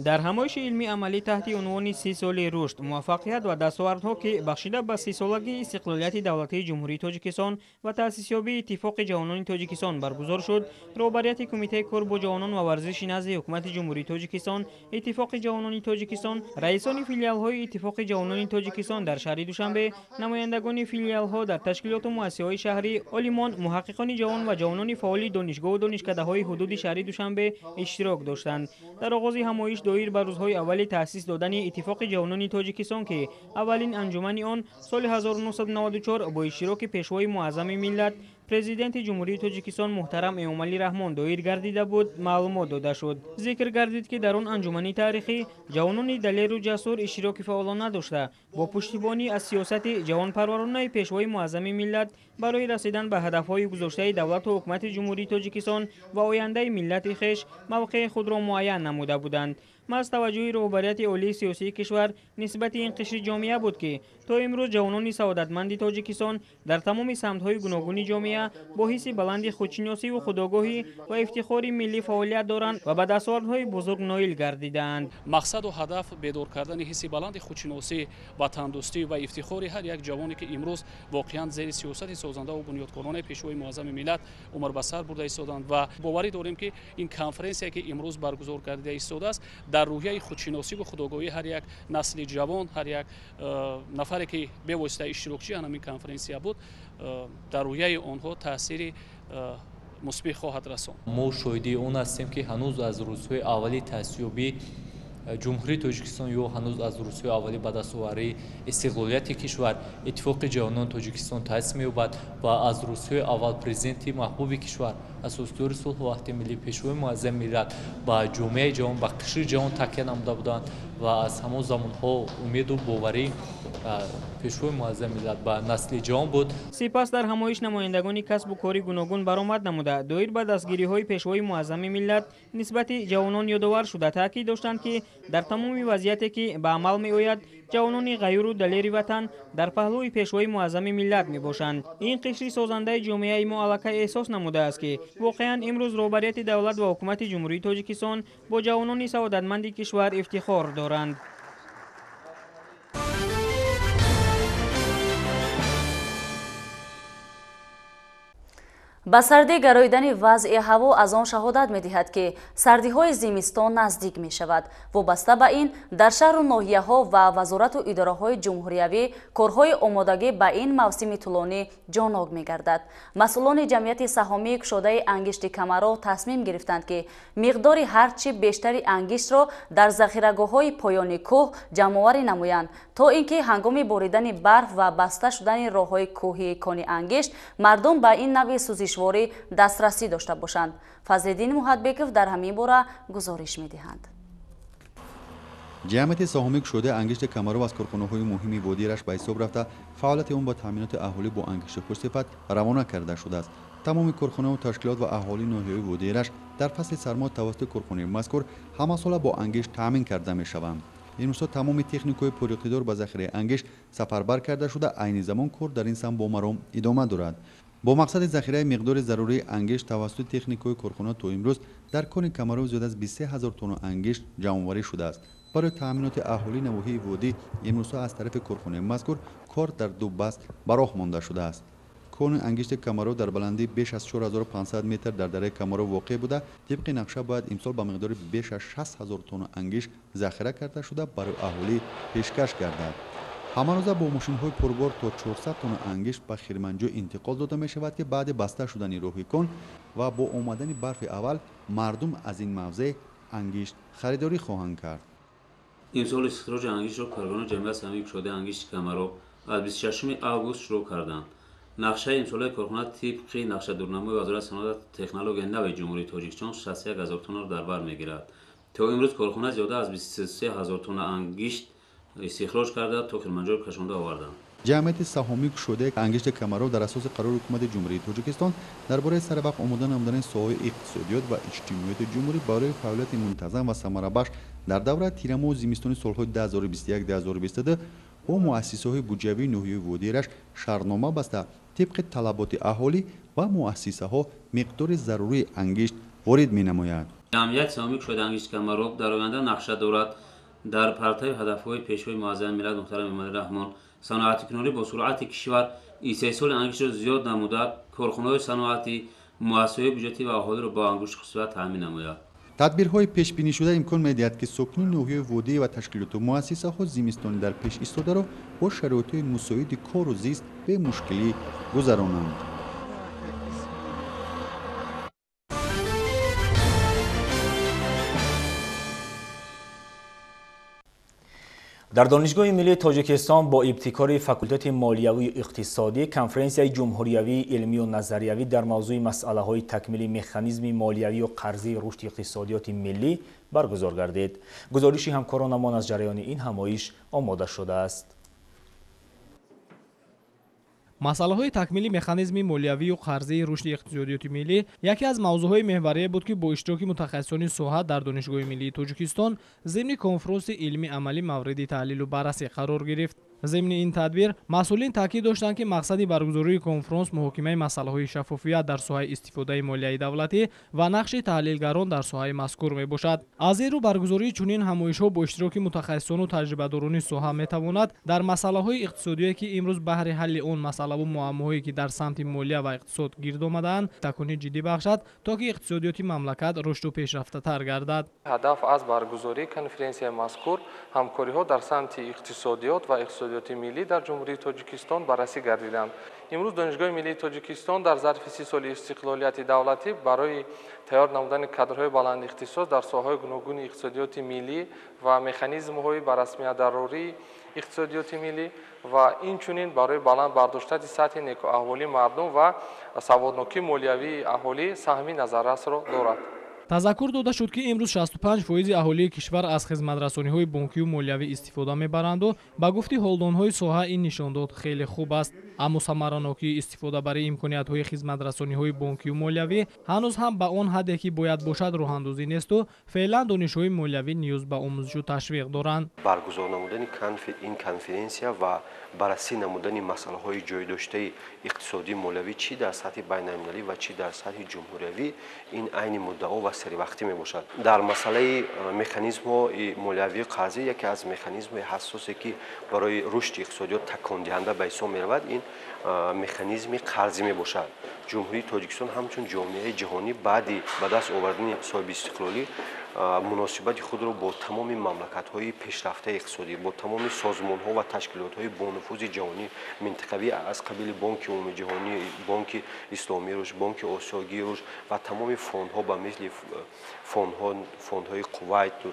дар ҳамоиши илми амалӣ таҳти унвони 30 соли рушд, муваффақият ва дастовардҳо ки бахшида ба 30-солагии истиқлолияти давлатии ҷумҳурии тоҷикистон ва таъсисёбии иттифоқи ҷавонони тоҷикистон баргузор шуд, роҳбарияти кумитаи кор бо ҷавонон ва варзиши назди ҳукумати ҷумҳурии тоҷикистон, иттифоқи ҷавонони тоҷикистон, раисони филиалҳои иттифоқи ҷавонони тоҷикистон дар шаҳри душанбе, намояндагони филиалҳо дар ташкилоту муассисаҳои шаҳрӣ, олимон, муҳаққиқони ҷавон ва ҷавонони фаъоли донишгоҳу донишкадаҳои ҳудуди шаҳри душанбе иштирок доштанд. дар оғози ҳамоиш доир ба рӯзҳои аввали таъсис додани иттифоқи ҷавонони тоҷикистон ки аввалин анҷумани он соли 1994 бо иштироки пешвои муаззами миллат президенти ҷумҳурии тоҷикистон муҳтарам эмомалӣ раҳмон доир гардида буд, маълумот дода шуд. зикр гардид ки дар он анҷумани таърихӣ ҷавонони далеру ҷасур иштироки фаъолона дошта бо пуштибонӣ аз сиёсати ҷавонпарваронаи пешвои муаззами миллат барои расидан ба ҳадафҳои гузоштаи давлату ҳукумати ҷумҳурии тоҷикистон ва ояндаи миллати хеш мавқеи худро муайян намуда буданд. محض توجه رهبریت عالی سیاسی کشور نسبت این قشر جامعه بود که تا امروز جوانان سعادتمند تاجیکستان در تمام سمت‌های گوناگون جامعه با حس بلند خودشناسی و خودآگاهی و افتخار ملی فعالیت دارند و به دستاوردهای بزرگ نائل گردیدند. مقصد و هدف بیدار کردن حس بلند خودشناسی، وطندوستی و افتخار هر یک جوانی که امروز واقعا زیر سیاست سازنده و بنیادگذاران پیشوای معظم ملت عمر به سر برده ایستادند و باوری داریم که این کنفرانسی که امروز برگزار گردیده ایستاده است در روحیه خودشناسی و خودآگاهی هر یک نسل جوان، هر یک نفری که به واسطه اشتراکچی همین کنفرانسی بود در روحیه آنها تاثیر مثبت خواهد رساند. ما شاهد اون هستیم که هنوز از روزهای اولی تأسیس‌یابی جمهوری تاجیکستان یا هنوز از روزهای اولی به دستاوری استقلالیت کشور اتفاق جوانان تاجیکستان تأسیس می‌یابد و از روزهای اول پرزیدنت محبوب کشور اساسدار صلح و وحدت ملی پیشوای معظم ملت با جامعه جهان با قشر جهان تکیه نموده بودند و از همون زمانها امید و باوری پیشوای معظم ملت با نسل جهان بود. سپس در همایش نمایندگان کسب و کاری گوناگون برآمد نموده دایر به دستگیری‌های پیشوای معظم ملت نسبت جوانان یادآور شده تاکید داشتند که در تمام وضعیتی که به عمل می‌آید جوانان غیور و دلیر وطن در پهلوی پیشوای معظم ملت میباشند. این قشر سازنده جامعه ما علاقه احساس نموده است که واقعا امروز رهبریت دولت و حکومت جمهوری تاجیکستان با جوانان سعادتمند کشور افتخار دارند. با سردی گراییدن وضع هوا از آن شهادت می‌دهد که سردی‌های زمستان نزدیک می‌شود. وابسته به این در شهر و ناحیه‌ها و وزارت و اداره‌های جمهوریوی کارهای آمادگی به این موسم طولانی جانب می‌گردد. مسئولان جمعیت سهامی کشاده انگشت کمرا تصمیم گرفتند که مقدار هرچی بیشتری انگشت را در ذخیره‌گاه‌های پایان کوه جمع‌آوری نمایند تا اینکه هنگام باریدن برف و بسته شدن راه‌های کوهی کان انگشت مردم به این نوع سوزش دسترسی داشته باشند. فضل‌الدین محدبکov در همین باره گزارش می‌دهند. جمعیت سهامی شده انگشت کمرو از کارخانه‌های مهمی وادی رشت به حساب رفته فعالیت آن با تامینات اهالی با انگشت خوش‌صفت روانه کرده شده است. تمام کارخانه و تشکیلات و اهالی ناحیه‌های وادی رشت در فصل سرما توسط کارخانه مذکور همه ساله با انگشت تامین کرده می‌شوند. این روزها تمام تکنیک‌های پراقتدار به ذخیره انگشت سفربر کرده شده عین زمان کار در این سمت با مرام ادامه دارد. با مقصد ذخیره مقدار ضروری انگشت توسط تکنیک‌های کارخانه تا امروز در کان کمرو زیاد از 23000 تن انگشت جمع‌آوری شده است. برای تامینات اهالی نواحی وادی امروزها از طرف کارخانه مذکور کار در دو بست به راه مانده شده است. کان انگشت کمرو در بلندی بیش از 4500 متر در دره کمرو واقع بوده. طبق نقشه باید امسال با مقدار بیش از 60000 تن انگشت ذخیره کرده شده برای اهالی پیشکش گردد. همان روز با ماشین‌های پربار تا 400 تن انگشت به خیرمنجو انتقال داده می شود که بعد بسته شدن راه کان و با آمدن برف اول مردم از این موضع انگشت خریداری خواهند کرد. امسال استخراج انگشت را کارگران جمعیت سهامی کشاده انگشت کمرو از 26 آگوست شروع کردند. نقشه امسال کارخانه طبق نقشه دورنمای وزارت صنعت تکنولوژی نو جمهوری تاجیکستان 61000 تن را در بر میگیرد. تا امروز کارخانه زیاده از 23000 تن انگشت استخراج کرده تا کرمانشاه کشانده آوردند. جمعیت سهامی شده انگشت کمرو در اساس قرار حکومت جمهوری تاجیکستان درباره سر وقت آمدن ساحه اقتصادیات و اجتماعیات جمهوری برای فعالیت منتظم و ثمربخش در دوره تیرماه و زمستان سالهای 2021-2022 با مؤسسه‌های بودجه‌ای ناحیه وادی رشت شرطنامه بسته طبق طلبات اهالی و مؤسسه‌ها مقدار ضروری انگشت وارد می‌نماید. جمعیت سهامی شده انگشت کمرو در آینده نقشه دارد در پرتاب هدف‌های پیشوای معظم ملت محترم امام رحمان صنعت کنونی با سرعت کشور استحصال انگشت را زیاد نموده کارخانه‌های صنعتی مؤسسه‌های بودجه‌ای و اهالی را با انگشت خصوصی تامین نماید. تدبیرهای پیش بینی شده امکان می‌دهد که ساکنین ناحیه وادی و تشکیلات و مؤسسه‌ها زمستان در پیش ایستاده را با شرایط مساعد کار و زیست به مشکلی گذرانند. در دانشگاه ملی تاجیکستان با ابتکار فاکولته مالیوی اقتصادی کنفرانسیای جمهوریوی علمی و نظریوی در موضوع مسئله‌های تکمیل مکانیزم مالیوی و قرضی رشد اقتصادیات ملی برگزار گردید. گزارش همکارانمان از جریان این همایش آماده شده است. масъалаҳои такмили механизми молиявию қарзии рушди иқтисодиёти миллӣ яке аз мавзӯъҳои меҳварие буд ки бо иштироки мутахассисони соҳа дар донишгоҳи миллии тоҷикистон зимни конфронси илми амалӣ мавриди таҳлилу баррасӣ қарор гирифт. ضمن این تدبیر مسئولین تاکید داشتند که مقصد برگزاری کنفرانس محاکمه مسائل شفافیت در ساحه استفاده مالیه دولتی و نقش تحلیلگران در ساحه مذکور میباشد. از این رو برگزاری چنین همایش‌ها با اشتراک متخصصان و تجربه‌داران ساحه میتواند در مسائل اقتصادی که امروز بهر حل آن مسائل و معماهایی که در سمت مالیه و اقتصاد گیر آمده‌اند تکانی جدی بخشد تا که اقتصادیات مملکت رشد و پیشرفته‌تر گردد. هدف از برگزاری کنفرانس مذکور همکاری‌ها در سمت اقتصادیات و اقتصادیات ملی در جمهوری تاجیکستان بررسی گردیدند. امروز دانشگاه ملی تاجیکستان در ظرف 30 سال استقلالیت دولتی برای تیار نمودن کادرهای بلند اختصاص در ساحه‌های گوناگون اقتصادیات ملی و مکانیزم‌های بررسمیت ضروری اقتصادیات ملی و اینچنین برای بلند برداشتن سطح نیکوحوالی مردم و سوادناکی مالیوی اهالی سهمی نظررس را دارد. تذکر داده شد که امروز 65% اهالی کشور از خدمت‌رسانی‌های بانکی و مالیوی استفاده می‌برند و با گفته هولدان‌های ساحه این نشانداد خیلی خوب است. اما ثمراناکی استفاده برای امکانیت‌های خدمت‌رسانی‌های بانکی و مالیوی هنوز هم به آن حدی که باید باشد راه‌اندازی نیست و فعلا دانش‌های مالیوی نیاز به آموزش و تشویق دارند. برگزار نمودن این کنفرانس و بررسی نمودن مسائل جایداشته اقتصادی مالیوی چی در سطح بین‌المللی و چی در سطح جمهوری این عین مدعا و سری وقتی می باشد. در مسئله مکانیزم مالیوی قرضی یکی از مکانیزم حساسی که برای رشد اقتصادی تکان دهنده به حساب می رود این مکانیزم قرضی می باشد. جمهوری تاجیکستان همچون جامعه جهانی بعدی به دست آوردن صاحب استقلالی مناسبت خود را با تمام مملکت‌های پیشرفته اقتصادی با تمام سازمان‌ها و تشکیلات‌های با نفوذ جهانی منطقوی از قبیل بانک عمومی جهانی، بانک اسلامی رشد، بانک آسیایی رشد و تمام فاندها به مثل فاندهای کویت و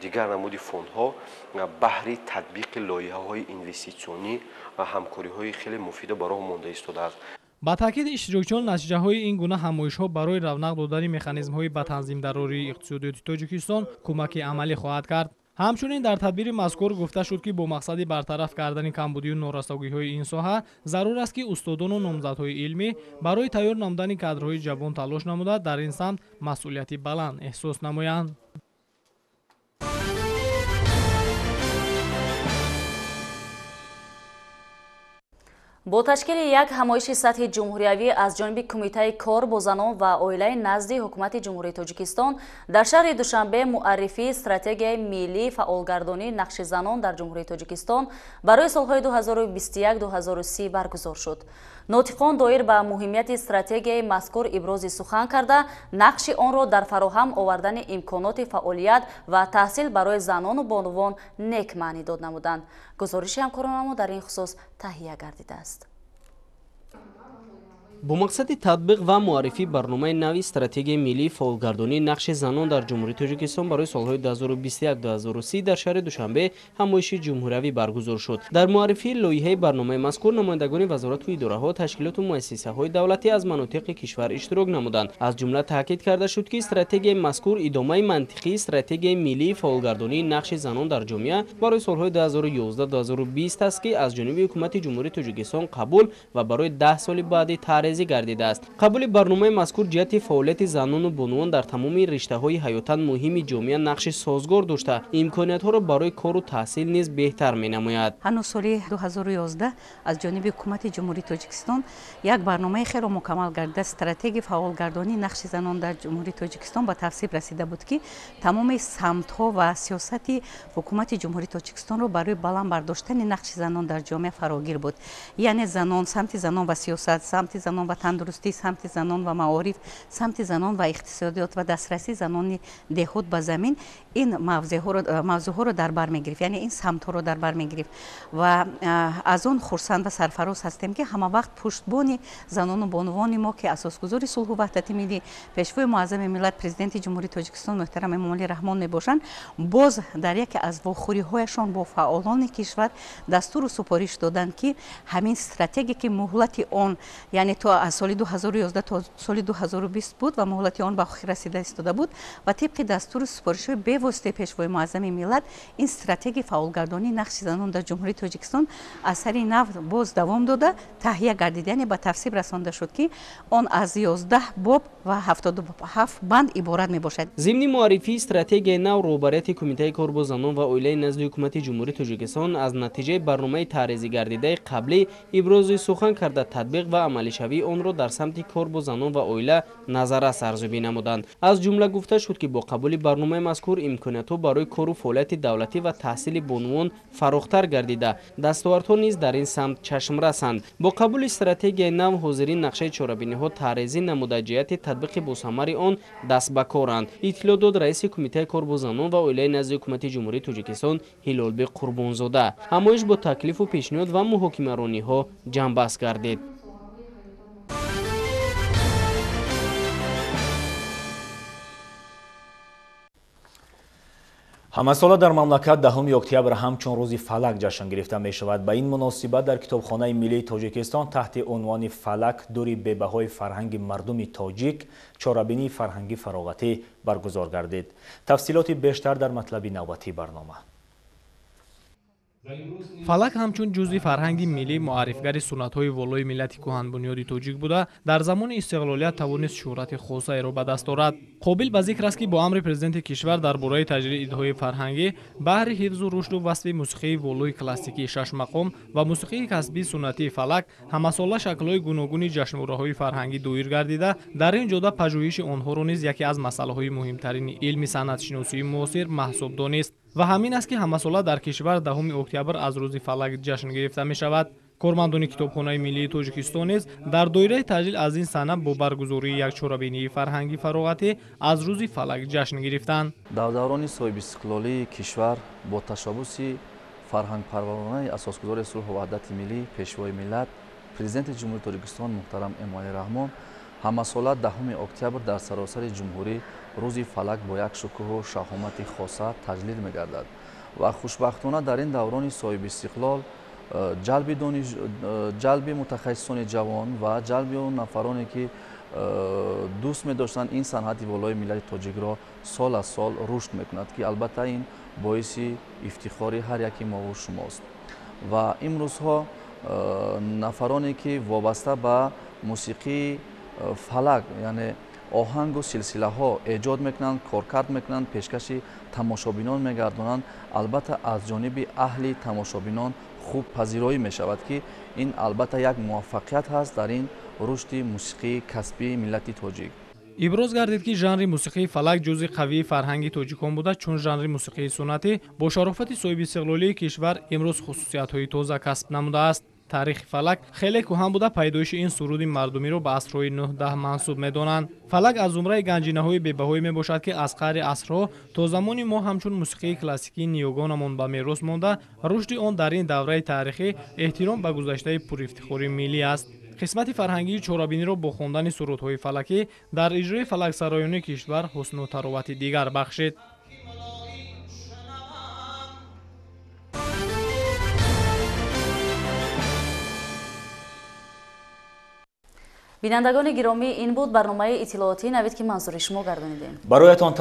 دیگر نمود فاندها بهره تطبیق لایحه‌های اینوستیسیونی و همکاری‌های خیلی مفید برای مانده ایستاده است. با تاکید اشتراکچیان نتیجه‌های این گونه همایش‌ها برای رونق دادن مکانیزم‌های به تنظیم ضروری اقتصادیات تاجیکستان کمک عملی خواهد کرد. همچنین در تدبیر مذکور گفته شد که با مقصد برطرف کردن کمبودی و نارساگی‌های این ساحه ضرور است که استادان و نامزدهای علمی برای تیار نمودن کادرهای جوان تلاش نموده در این سمت مسئولیتی بلند احساس نمایند. бо ташкили як ҳамоиши сатҳи ҷумҳуриявӣ аз ҷониби кумитаи кор бо занон ва оилаи назди ҳукумати ҷумҳурии тоҷикистон дар шаҳри душанбе муаррифии стратегияи миллии фаъолгардонии нақши занон дар ҷумҳурии тоҷикистон барои солҳои 2021-2030 баргузор шуд. нотиқон доир ба муҳимияти стратегияи мазкур ибрози сухан карда нақши онро дар фароҳам овардани имконоти фаъолият ва таҳсил барои занону бонувон нек маънӣ дод намуданд. гузориши ҳамкоронамо дар ин хусус таҳия гардидааст. бо мақсади татбиқ ва муаррифии барномаи нави стратегияи миллии фаъолгардонии нақши занон дар ҷумҳурии тоҷикистон барои солҳои 2021-2030 дар шаҳри душанбе ҳамоиши ҷумҳуриявӣ баргузор шуд. дар муаррифии лоиҳаи барномаи мазкур намояндагони вазорату идораҳо, ташкилоту муассисаҳои давлатӣ аз манотиқи кишвар иштирок намуданд. аз ҷумла таъкид карда шуд ки стратегияи мазкур идомаи мантиқии стратегияи миллии фаъолгардонии нақши занон дар ҷомеа барои солҳои 2011-2020 аст ки аз ҷониби ҳукумати ҷумҳурии тоҷикистон қабул ва барои 10 соли баъди гардида аст. қабули барномаи мазкур ҷиҳати фаъолияти занону бонувон дар тамоми риштаҳои ҳаётан муҳими ҷомеа нақши созгор дошта, имкониятҳоро барои кору таҳсил низ беҳтар менамояд. ҳанӯз соли 2011 аз ҷониби ҳукумати ҷумҳурии тоҷикистон як барномаи хело мукаммал гардида стратегияи фаъолгардонии нақши занон дар ҷумҳурии тоҷикистон ба тавсиб расида буд ки тамоми самтҳо ва сиёсати ҳукумати ҷумҳурии тоҷикистонро барои баланд бардоштани нақши занон дар ҷомеа фарогир буд. яъне занон, самти занон ва сиёсат, самти занон ва тандурустӣ, самти занон ва маориф, самти занон ва иқтисодиёт ва дастрасии занони деҳот ба замин ин мавзӯъҳоро дар бар мегирифт, яъне ин самтҳоро дар бар мегирифт ва аз он хурсанд ва сарфароз ҳастем ки ҳамавақт пуштбони занону бонувони мо ки асосгузори сулҳу ваҳдати миллӣ, пешвои муаззами миллат президенти ҷумҳурии тоҷикистон муҳтарам эмомалӣ раҳмон мебошанд, боз дар яке аз вохӯриҳояшон бо фаъолони кишвар дастуру супориш доданд ки ҳамин стратегия ки муҳлати он яъне то аз соли 2011 то соли 2020 буд ва муҳлати он ба охир расида истода буд ва тибқи дастури супоришҳои бевоситаи пешвои муаззами миллат ин стратегияи фаъолгардонии нақши занон дар ҷумҳурии тоҷикистон аз сари нав боз давом дода таҳия гардид, яъне ба тавсиб расонда шуд ки он аз 11 боб ва 77 банд иборат мебошад. зимни муаррифии стратегияи нав роҳбарияти кумитаи кор бо занон ва оилаи назди ҳукумати ҷумҳурии тоҷикистон аз натиҷаи барномаи таъризӣ гардидаи қаблӣ ибрози сухан карда татбиқ ва амалишавии онро дар самти кор бо занон ва оила назаррас арзёбӣ намуданд. аз ҷумла гуфта шуд ки бо қабули барномаи мазкур имкониятҳо барои кору фаъолияти давлатӣ ва таҳсили бонуон фарохтар гардида дастовардҳо низ дар ин самт чашмрасанд. бо қабули стратегияи нав ҳозирин нақшаи чорабиниҳо таъризӣ намуда ҷиҳати татбиқи босамари он даст ба коранд. иттилоъ дод раиси кумитаи кор бо занон ва оилаи назди ҳукумати ҷумҳурии тоҷикистон ҳилолбек қурбонзода. ҳамоиш бо таклифу пешниҳод ва муҳокимарониҳо ҷамъбаст гардид. ҳамасола дар мамлакат 10 октябр ҳамчун рӯзи фалак ҷашн гирифта мешавад. ба ин муносибат дар китобхонаи миллии тоҷикистон таҳти унвони фалак дури бебаҳои фарҳанги мардуми тоҷик чорабинии фарҳангӣ фароғатӣ баргузор гардид. тафсилоти бештар дар матлаби навбатии барнома. фалак ҳамчун ҷузъи фарҳанги миллӣ муаррифгари суннатҳои волои миллати кӯҳанбунёди тоҷик буда дар замони истиқлолият тавонист шӯҳрати хосаеро ба даст орад. қобил ба зикр аст ки бо амри президенти кишвар дар бораи таҷрии идҳои фарҳангӣ баҳри ҳифзу рушду васфи мусиқии волои классикии шаш мақом ва мусиқии касбии суннатии фалак ҳамасола шаклҳои гуногуни ҷашнвораҳои фарҳангӣ доир гардида дар ин ҷода пажӯҳиши онҳоро низ яке аз масъалаҳои муҳимтарини илми санъатшиносии муосир маҳсуб донист ва ҳамин аст ки ҳамасола дар кишвар 10 октябр аз рӯзи фалак ҷашн гирифта мешавад. кормандони китобхонаи миллии тоҷикистон низ дар доираи таҷлил аз ин сана бо баргузории як чорабинии фарҳангӣ фароғатӣ аз рӯзи фалак ҷашн гирифтанд. дар даврони соҳибистиқлолии кишвар бо ташаббуси фарҳангпарваронаи асосгузори сулҳу ваҳдати миллӣ пешвои миллат президенти ҷумҳурии тоҷикистон муҳтарам эмомалӣ раҳмон ҳамасола 10 октябр дар саросари ҷумҳурӣ рӯзи фалак бо як шукӯҳу шаҳомати хоса таҷлил мегардад ва хушбахтона дар ин даврони соҳибистиқлол ҷалби мутахассисони ҷавон ва ҷалби он нафароне ки дӯст медоштанд ин санъати волои миллати тоҷикро сол аз сол рушд мекунад ки албатта ин боиси ифтихори ҳар яки мову шумост ва имрӯзҳо нафароне ки вобаста ба мусиқии фалак яъне оҳангу силсилаҳо эҷод мекунанд, коркард мекунанд, пешкаши тамошобинон мегардонанд, албатта аз ҷониби аҳли тамошобинон хуб пазироӣ мешавад ки ин албатта як муваффақият ҳаст дар ин рушди мусиқии касбии миллати тоҷик. иброз гардид ки жанри мусиқии фалак ҷузъи қавии фарҳанги тоҷикон буда чун жанри мусиқии суннатӣ бо шарофати соҳибистиқлолии кишвар имрӯз хусусиятҳои тоза касб намудааст. таърихи фалак хеле кӯҳан буда пайдоиши ин суруди мардумиро ба асрҳои 9-10 мансуб медонанд. фалак аз зумраи ганҷинаҳои бебаҳое мебошад ки аз қаъри асрҳо то замони мо ҳамчун мусиқии классикии ниёгонамон ба мерос монда рушди он дар ин давраи таърихӣ эҳтиром ба гузаштаи пурифтихори миллӣ аст. қисмати фарҳангии чорабиниро бо хондани сурудҳои фалакӣ дар иҷрои фалаксароёни кишвар ҳусну таровати дигар бахшид. бинандагони гиромӣ, ин буд барномаи иттилооти навид ки манзури шумо гардонидем. бароятон